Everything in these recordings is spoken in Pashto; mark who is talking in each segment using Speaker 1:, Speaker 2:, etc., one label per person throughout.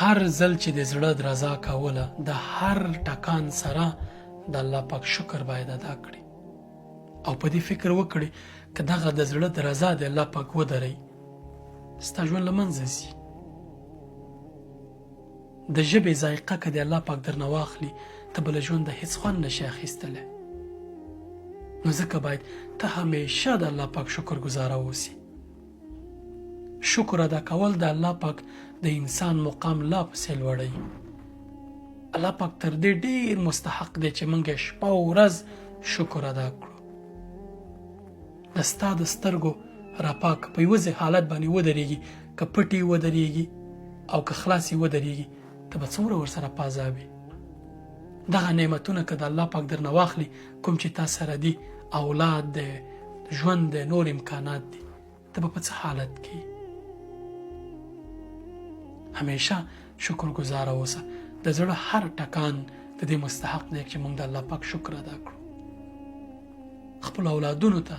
Speaker 1: هر ځل چې د زړه درزا کوله د هر ټکان سره د الله پاک شکر باید ادا کړي او په دې فکر وکړي که دغه د زړه درزا د الله پاک ودرئ ستا ژوند له منځه ځي. د ژبې ذایقه که د الله پاک درنه واخلي ته به له ژونده هېڅ خوند نشي اخیستلی. نو ځکه باید ته همیشه د الله پاک شکر ګزاره اوسي. شکر ادا کول د الله پاک د انسان مقام لا پسې لوړوي. الله پاک تر دې ډېر مستحق دی چې موږ شپه او ورځ شکر ادا کړو. د ستا د سترګو راپاک په یوه حالت باندې ودرېږي، که پټې ودرېږي او که خلاصې ودرېږي ته به څومره ورسره په عذاب وي. دغه نعمتونه که د الله پاک درنه واخلي کوم چې تا سره دي، اولاد دی، ژوند دی، نور امکانات دي، ته به په څه حالت کې همیشه شکر گزاره اوسه. د زړه هر ټکان د دې مستحق دی چې موږ د الله پاک شکر ادا کړو. خپل اولادونو ته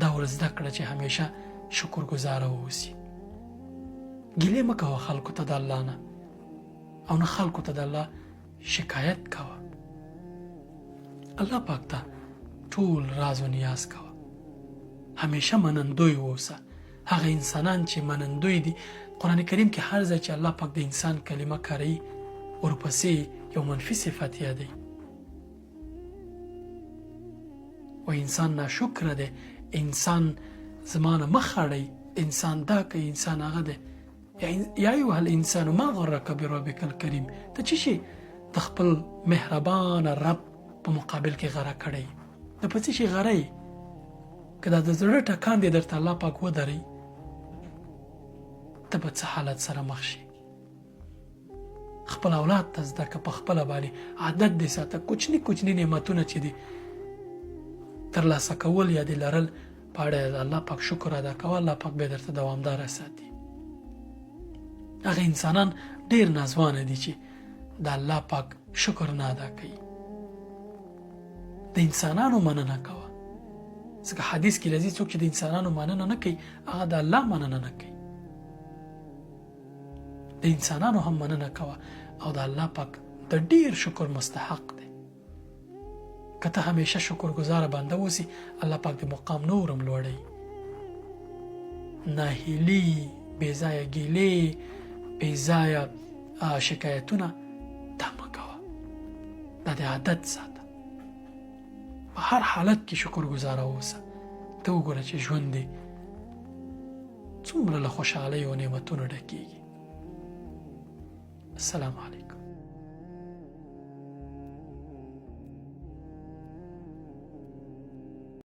Speaker 1: دا ور زده کړه چې همیشه شکر گزاره اوسي. ګیلې مه کوه خلکو ته د الله نه، او نه خلکو ته د الله شکایت کوه. الله پاک ته ټول راز و نیاز کوه. همیشه منندوی اوسه. هغه انسانان چې منندوی دي، قرآن کریم کې هر ځای چې الله پاک د انسان کلمه کاروي ورپسې یو منفي صفت یادوي. و انسان ناشکره دی، انسان زمانه مه خړئ، انسان دا کوي، انسان هغه دی. یا ایها الانسان ما غرک بربک الکریم. ته څه شي د خپل مهربان رب په مقابل کې غره کړی؟ د په څه شي غره یې؟ که دا د زړه ټکان دی درته الله پاک ودرئ ته به څه حالت سره مخ شي. خپل اولاد ته زده که په خپله باندې عادت دې ساته. کوچني کوچني نعمتونه چې دي ترلاسه کول یا دې لرل په اړه د الله پاک شکر ادا کوه. الله پاک به درته دوامداره ساتي. هغه انسانان ډېر نازوانه دي چې د الله پاک شکر نه ادا کوي. د انسانانو مننه کوه، ځکه حدیث کې راځي څوک چې د انسانانو مننه نه کوي هغه د الله مننه نه کوي. د انسانانو هم مننه کوه او د الله پاک د ډېر شکر مستحق دی. که ته همیشه شکر گزاره بنده اوسي الله پاک د مقام نورم لوړوي. ناهیلي، بېځایه ګیلې، بېځایه شکایتونه دا مه کوه. دا د عادت ساته. په هر حالت کې شکر گزاره اوسه. ته وګوره چې ژوند دې څومره له خوشحالۍ او نعمتونو ډکېږي. السلام علیکم.